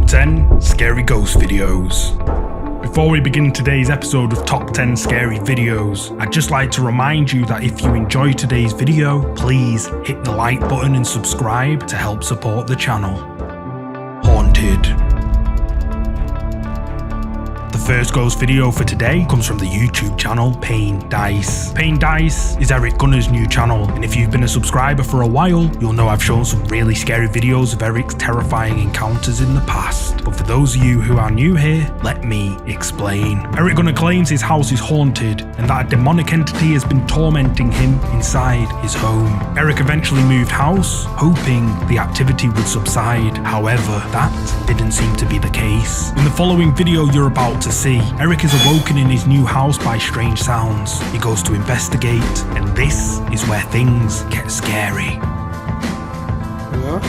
Top 10 Scary Ghost Videos. Before we begin today's episode of Top 10 Scary Videos, I'd just like to remind you that if you enjoy today's video, please hit the like button and subscribe to help support the channel. Haunted. The first ghost video for today comes from the YouTube channel Pain Dice. Pain Dice is Eric Gunner's new channel, and if you've been a subscriber for a while, you'll know I've shown some really scary videos of Eric's terrifying encounters in the past. But for those of you who are new here, let me explain. Eric Gunner claims his house is haunted and that a demonic entity has been tormenting him inside his home. Eric eventually moved house, hoping the activity would subside. However, that didn't seem to be the case. In the following video you're about to see, Eric is awoken in his new house by strange sounds. He goes to investigate, and this is where things get scary. Yeah?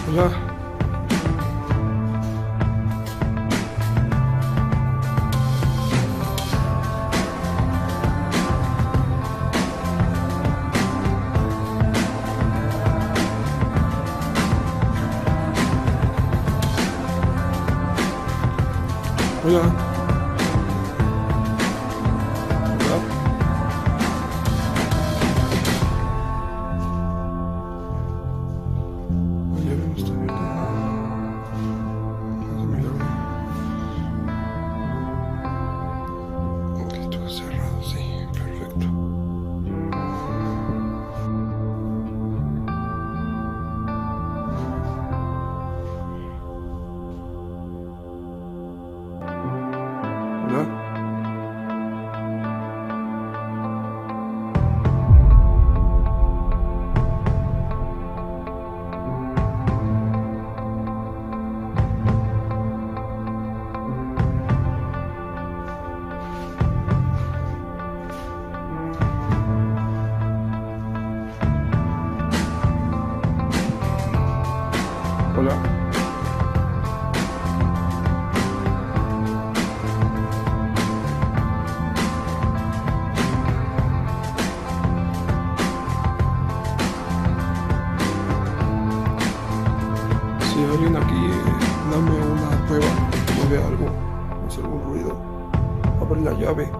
Hola. Hola. Hola. Si hay alguien aquí, dame una prueba, mueve algo, hace algún ruido, abre la llave.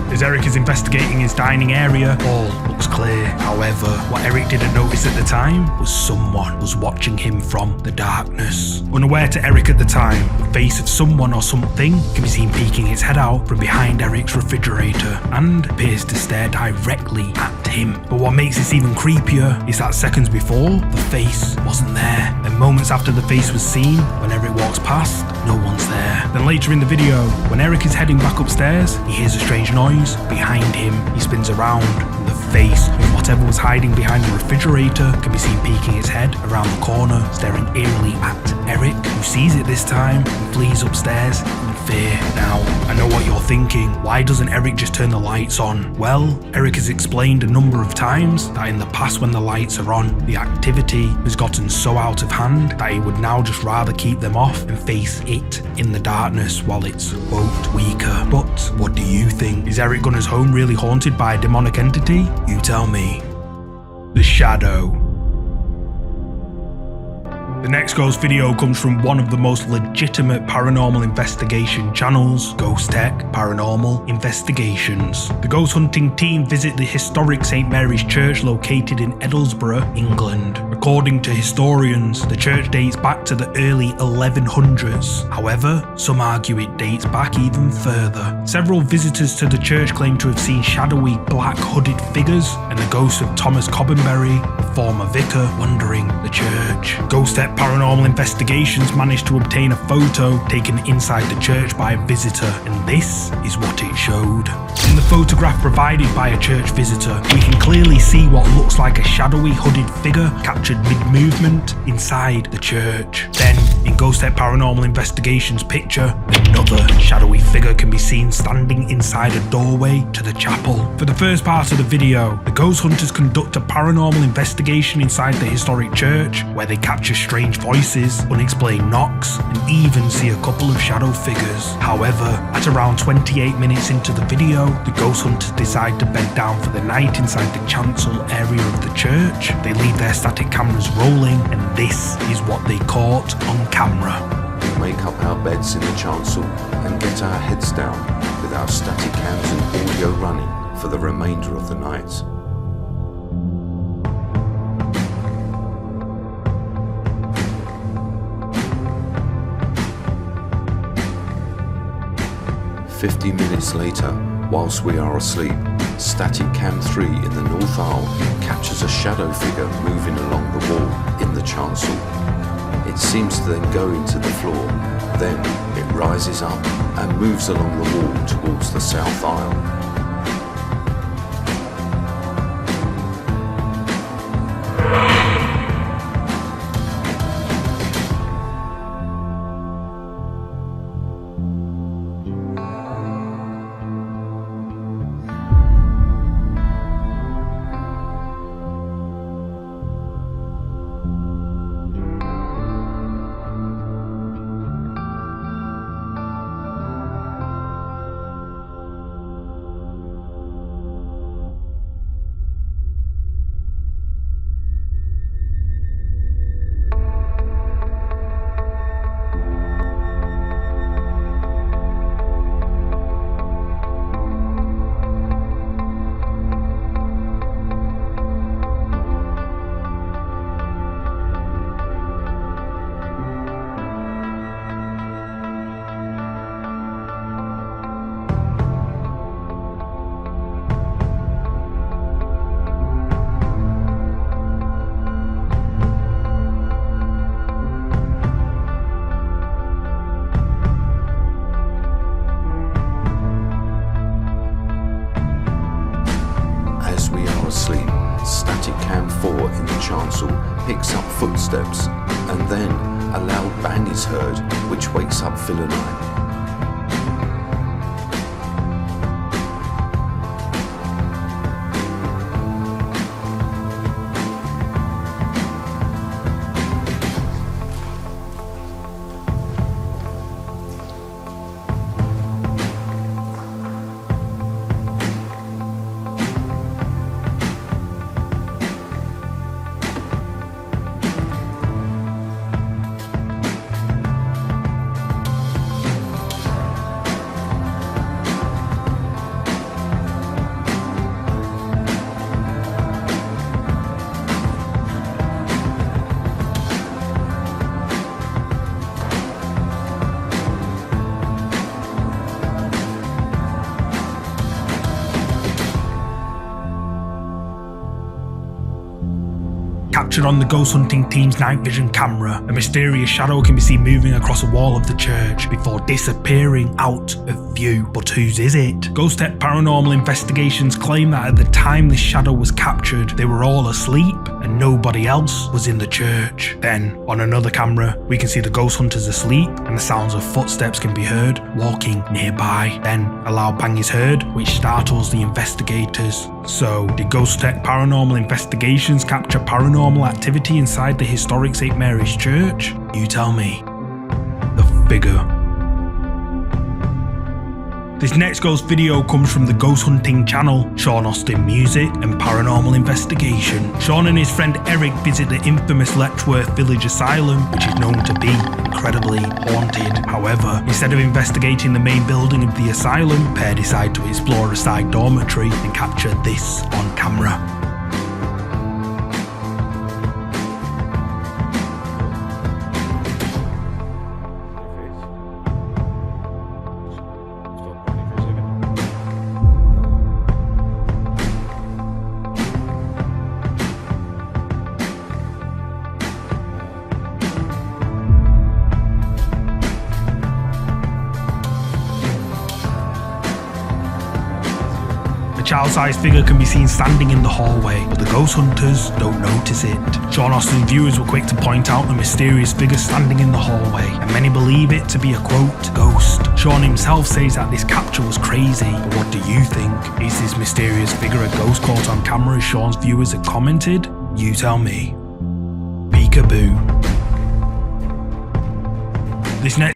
As Eric is investigating his dining area, all looks clear. However, what Eric didn't notice at the time was someone was watching him from the darkness. Unaware to Eric at the time, the face of someone or something can be seen peeking its head out from behind Eric's refrigerator and appears to stare directly at him. But what makes this even creepier is that seconds before, the face wasn't there. And moments after the face was seen, when Eric walks past, no one's there. Then later in the video, when Eric is heading back upstairs, he hears a strange noise. Behind him, he spins around, and the face of whatever was hiding behind the refrigerator can be seen peeking its head around the corner, staring eerily at Eric, who sees it this time and flees upstairs in fear. Now, I know what you're thinking. Why doesn't Eric just turn the lights on? Well, Eric has explained a number of times that in the past when the lights are on, the activity has gotten so out of hand that he would now just rather keep them off and face it in the darkness while it's, quote, weaker. But what do you think? Is Eric Gunner's home really haunted by a demonic entity? You tell me. The Shadow. The next ghost video comes from one of the most legitimate paranormal investigation channels, Ghost Tech Paranormal Investigations. The ghost hunting team visit the historic St. Mary's Church located in Edlesborough, England. According to historians, the church dates back to the early 1100s. However, some argue it dates back even further. Several visitors to the church claim to have seen shadowy black hooded figures, and the ghost of Thomas Cobbenberry, the former vicar wandering the church. GhostHunter Paranormal Investigations managed to obtain a photo taken inside the church by a visitor, and this is what it showed. In the photograph provided by a church visitor, we can clearly see what looks like a shadowy hooded figure captured mid-movement inside the church. Then, in GhostHunter Paranormal Investigations picture, another shadowy figure can be seen standing inside a doorway to the chapel. For the first part of the video, the ghost hunters conduct a paranormal investigation inside the historic church, where they capture strange voices, unexplained knocks, and even see a couple of shadow figures. However, at around 28 minutes into the video, the ghost hunters decide to bed down for the night inside the chancel area of the church. They leave their static cameras rolling, and this is what they caught on camera. We make up our beds in the chancel and get our heads down with our static cams and audio running for the remainder of the night. "50 minutes later, whilst we are asleep, static cam 3 in the north aisle captures a shadow figure moving along the wall in the chancel. It seems to then go into the floor, then it rises up and moves along the wall towards the south aisle. Asleep, static cam 4 in the chancel picks up footsteps, and then a loud bang is heard, which wakes up Phil and I. Captured on the ghost hunting team's night vision camera, a mysterious shadow can be seen moving across a wall of the church before disappearing out of view. But whose is it? GhostHunter Paranormal Investigations claim that at the time this shadow was captured, they were all asleep and nobody else was in the church. Then, on another camera, we can see the ghost hunters asleep and the sounds of footsteps can be heard walking nearby. Then, a loud bang is heard, which startles the investigators. So, did GhostHunter Paranormal Investigations capture paranormal activity inside the historic St. Mary's Church? You tell me. The figure. This next ghost video comes from the ghost hunting channel, Sean Austin Music and Paranormal Investigation. Sean and his friend Eric visit the infamous Letchworth Village Asylum, which is known to be incredibly haunted. However, instead of investigating the main building of the asylum, pair decide to explore a side dormitory and capture this on camera. child-sized figure can be seen standing in the hallway, but the ghost hunters don't notice it. Sean Austin's viewers were quick to point out the mysterious figure standing in the hallway, and many believe it to be a quote, ghost. Sean himself says that this capture was crazy, but what do you think? Is this mysterious figure a ghost caught on camera as Sean's viewers had commented? You tell me. Peekaboo. This next